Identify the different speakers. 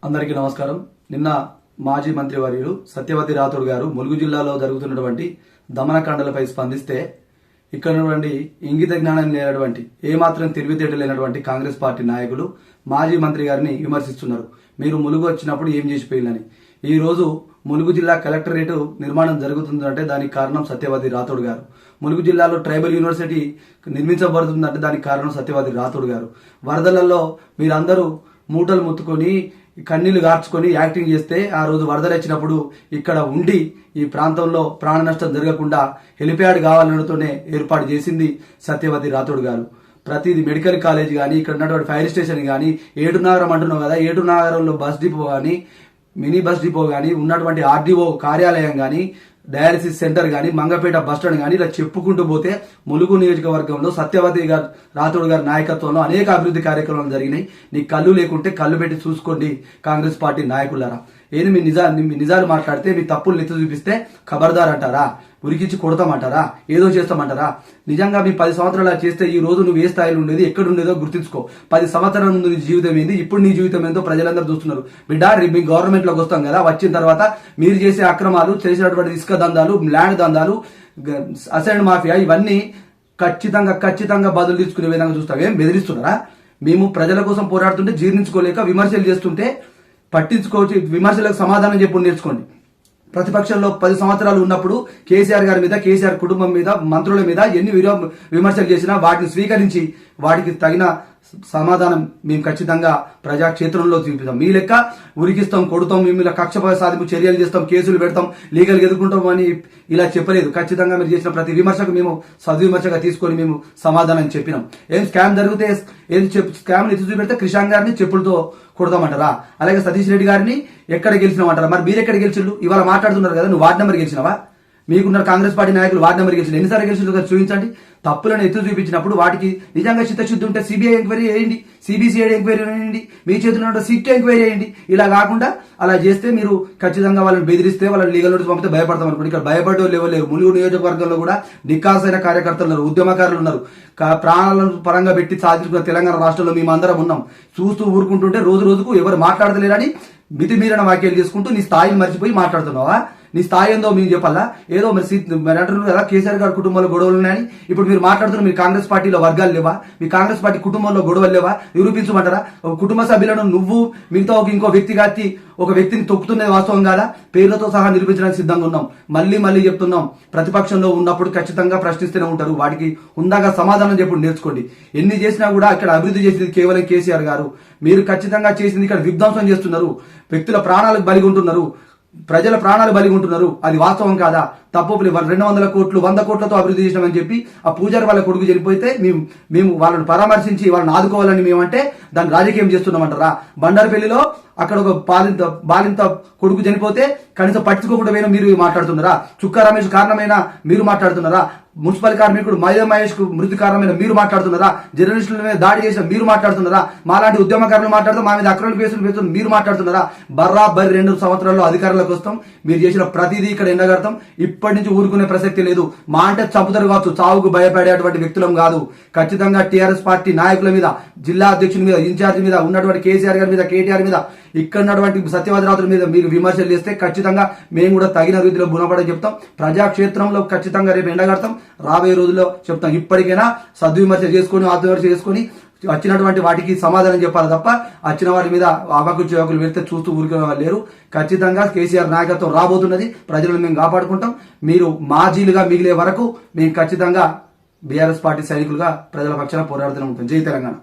Speaker 1: అందరికీ నమస్కారం. నిన్న మాజీ మంత్రి వర్యులు సత్యవతి రాథోడ్ గారు ములుగు జిల్లాలో జరుగుతున్నటువంటి దమనకాండలపై స్పందిస్తే ఇక్కడ ఇంగిత జ్ఞానం లేనటువంటి ఏమాత్రం తెలివితేటలు లేనటువంటి కాంగ్రెస్ పార్టీ నాయకులు మాజీ మంత్రి గారిని విమర్శిస్తున్నారు. మీరు ములుగు వచ్చినప్పుడు ఏం చేసిపోయిందని. ఈ రోజు ములుగు జిల్లా కలెక్టరేట్ నిర్మాణం జరుగుతుందంటే దానికి కారణం సత్యవతి రాథోడ్ గారు. ములుగు జిల్లాలో ట్రైబల్ యూనివర్సిటీ నిర్మించబడుతుందంటే దానికి కారణం సత్యవతి రాథోడ్ గారు. వరదలలో మీరందరూ మూటలు ముత్తుకొని కన్నీళ్లు గార్చుకొని యాక్టింగ్ చేస్తే ఆ రోజు వరదలు వచ్చినప్పుడు ఇక్కడ ఉండి ఈ ప్రాంతంలో ప్రాణ నష్టం జరగకుండా హెలిప్యాడ్ కావాలనతోనే ఏర్పాటు చేసింది సత్యవతి రాథోడ్ గారు. ప్రతిది మెడికల్ కాలేజ్ కానీ ఇక్కడ ఉన్నటువంటి ఫైర్ స్టేషన్ కానీ ఏటునాగరం అంటున్నావు కదా, ఏటునాగరంలో బస్ డిపో కానీ మినీ బస్ డిపో కానీ ఉన్నటువంటి ఆర్డీఓ కార్యాలయం కానీ డయాలసిస్ సెంటర్ కానీ మంగపేట బస్టాండ్ కానీ ఇలా చెప్పుకుంటూ పోతే ములుగు నియోజకవర్గంలో సత్యవతి రాథోడ్ గారి నాయకత్వంలో అనేక అభివృద్ధి కార్యక్రమాలు జరిగినాయి. నీ కళ్ళు లేకుంటే కళ్ళు పెట్టి చూసుకోండి కాంగ్రెస్ పార్టీ నాయకులారా. ఏది మీ నిజాలు మాట్లాడితే మీ తప్పులు ఎత్తి చూపిస్తే ఖబర్దార్ అంటారా, ఉరికించి కొడతామంటారా, ఏదో చేస్తామంటారా? నిజంగా మీ 10 సంవత్సరాలు చేస్తే ఈ రోజు నువ్వు ఏ స్థాయిలో ఉండేది ఎక్కడ ఉండేదో గుర్తుంచుకో. 10 సంవత్సరాల ముందు నీ జీవితం ఏంది, ఇప్పుడు నీ జీవితం ఏందో ప్రజలందరూ చూస్తున్నారు. బిడ్డ మీ గవర్నమెంట్ లోకి వస్తాం కదా, వచ్చిన తర్వాత మీరు చేసే అక్రమాలు, చేసినటువంటి ఇసుక దందాలు, ల్యాండ్ దందాలు, అసైన్ మాఫియా ఇవన్నీ ఖచ్చితంగా బదులు తీసుకునే విధంగా చూస్తాం. ఏం బెదిరిస్తున్నారా? మేము ప్రజల కోసం పోరాడుతుంటే జీర్ణించుకోలేక విమర్శలు చేస్తుంటే పట్టించుకోవచ్చు. విమర్శలకు సమాధానం చెప్పు నేర్చుకోండి. ప్రతిపక్షంలో 10 సంవత్సరాలు ఉన్నప్పుడు కేసీఆర్ గారి మీద, కేసీఆర్ కుటుంబం మీద, మంత్రుల మీద ఎన్ని విమర్శలు చేసినా వాటిని స్వీకరించి వాటికి తగిన సమాధానం మేము ఖచ్చితంగా ప్రజాక్షేత్రంలో చూపిస్తాం. మీ లెక్క ఉరికిస్తాం, కొడుతాం, మేము కక్ష సాధింపు చర్యలు చేస్తాం, కేసులు పెడతాం, లీగల్గా ఎదుర్కొంటాం అని ఇలా చెప్పలేదు. ఖచ్చితంగా మీరు చేసిన ప్రతి విమర్శకు మేము సద్విమర్శగా తీసుకొని మేము సమాధానం చెప్పినాం. ఏం స్కామ్ జరిగితే స్కామ్ ఎత్తి చూపెడితే క్రిషాంక్ గారిని చెప్పులతో కొడతామంటారా? అలాగే సతీష్ రెడ్డి గారిని ఎక్కడ గెలిచినామంటారా? మరి మీరు ఎక్కడ గెలిచిండు? ఇవాళ మాట్లాడుతున్నారు కదా, నువ్వు వార్డు నెంబర్ గెలిచినావా? మీకున్న కాంగ్రెస్ పార్టీ నాయకులు వార్డు నెంబర్ గెలిచిన ఎన్నిసార్లు గెలిచిందో చూపించండి. తప్పులను ఎత్తు చూపించినప్పుడు వాటికి నిజంగా చిత్తశుద్ధి ఉంటే సిబిఐ ఎంక్వైరీ చేయండి, సిబిసిఐడి ఎంక్వైరీ చేయండి, మీ చేతిలో ఉన్న సిట్ ఎంక్వైరీ చేయండి. ఇలా కాకుండా అలా చేస్తే మీరు ఖచ్చితంగా వాళ్ళని బెదిరిస్తే వాళ్ళని లీగల్ నోటీస్ పంపితే భయపడతాం అనుకోండి. ఇక్కడ భయపడే లేవలేరు. ములుగు నియోజకవర్గంలో కూడా నికాసైన కార్యకర్తలు ఉన్నారు, ఉద్యమకారులు ఉన్నారు. ప్రాణాలను పరంగా పెట్టి సాధించుకున్న తెలంగాణ రాష్ట్రంలో మేమందరం ఉన్నాం. చూస్తూ ఊరుకుంటుంటే రోజు రోజుకు ఎవరు మాట్లాడతలేరని మితిమీరిన వ్యాఖ్యలు చేసుకుంటూ నీ స్థాయిని మర్చిపోయి మాట్లాడుతున్నావా? నీ స్థాయి ఏందో మీరు చెప్పాలా? ఏదో మరి అంటున్నారు కదా కేసీఆర్ గారి కుటుంబంలో గొడవలు ఉన్నాయని. ఇప్పుడు మీరు మాట్లాడుతున్నారు మీరు కాంగ్రెస్ పార్టీలో వర్గాలు లేవా? మీ కాంగ్రెస్ పార్టీ కుటుంబంలో గొడవలు లేవా? నిరూపించమంటారా? కుటుంబ సభ్యులను నువ్వు మిగతా ఇంకో వ్యక్తిని తొక్కుతున్నది వాస్తవం కాదా? పేర్లతో సహా నిరూపించడానికి సిద్ధంగా ఉన్నాం. మళ్ళీ చెప్తున్నాం, ప్రతిపక్షంలో ఉన్నప్పుడు ఖచ్చితంగా ప్రశ్నిస్తూనే ఉంటారు. వాటికి ఉందాగా సమాధానం చెప్పి నేర్చుకోండి. ఎన్ని చేసినా కూడా ఇక్కడ అభివృద్ధి చేసింది కేవలం కేసీఆర్ గారు. మీరు ఖచ్చితంగా చేసింది ఇక్కడ విధ్వంసం చేస్తున్నారు, వ్యక్తుల ప్రాణాలకు బలిగి ఉంటున్నారు, ప్రజల ప్రాణాలు బలిగి ఉంటున్నారు. అది వాస్తవం కాదా? తప్పు 200 కోట్లు 100 కోట్లతో అభివృద్ధి చేసినామని చెప్పి ఆ పూజారి వాళ్ళ కొడుకు చనిపోతే మేము వాళ్ళని పరామర్శించి వాళ్ళని ఆదుకోవాలని మేమంటే దాన్ని రాజకీయం చేస్తున్నామంటారా? బండారుపల్లిలో అక్కడ ఒక బాలింత కొడుకు చనిపోతే కనీసం పట్టించుకోకుండా పోయినా మీరు మాట్లాడుతున్నారా? చుక్కా రమేష్ కారణమైన మీరు మాట్లాడుతున్నారా? మున్సిపల్ కార్మికుడు మహేష్ కు మృతి కారణమైన మీరు మాట్లాడుతున్నారా? జర్నలిస్టుల మీద దాడి చేసిన మీరు మాట్లాడుతున్నారా? మాలాంటి ఉద్యమకారులు మాట్లాడుతూ మా మీద అక్రమ కేసులు పెడుతున్న మీరు మాట్లాడుతున్నారా? బర్రాబరి 2 సంవత్సరాల్లో అధికారులకు వస్తాం. మీరు చేసిన ప్రతిదీ ఇక్కడ ఎండగడతాం. ఇప్పటి నుంచి ఊరుకునే ప్రసక్తి లేదు. మా అంటే చంపుతారు కావచ్చు, చావుకు భయపడేటువంటి వ్యక్తులం కాదు. ఖచ్చితంగా టీఆర్ఎస్ పార్టీ నాయకుల మీద, జిల్లా అధ్యక్షుల మీద, ఇన్ఛార్జి మీద, ఉన్నటువంటి కేసీఆర్ గారి మీద, కేటీఆర్ మీద, ఇక్కడ ఉన్నటువంటి సత్యవతి రాథోడ్ మీద మీరు విమర్శలు చేస్తే ఖచ్చితంగా మేము కూడా తగిన రీతిలో గుణపడే చెప్తాం. ప్రజాక్షేత్రంలో ఖచ్చితంగా రేపు ఎండగడతాం. రాబోయే రోజుల్లో చెప్తాం. ఇప్పటికైనా సద్విమర్శ చేసుకొని ఆత్మవిమర్శ చేసుకొని వచ్చినటువంటి వాటికి సమాధానం చెప్పాలి తప్ప వచ్చిన వాటి మీద అవకులు చేవకులు వెళ్తే చూస్తూ ఊరుకునే వాళ్ళు లేరు. ఖచ్చితంగా కేసీఆర్ నాయకత్వం రాబోతున్నది. ప్రజలను మేము కాపాడుకుంటాం. మీరు మాజీలుగా మిగిలే వరకు మేము ఖచ్చితంగా బీఆర్ఎస్ పార్టీ సైనికులుగా ప్రజల పక్షాన పోరాడుతూనే ఉంటాం. జై తెలంగాణ.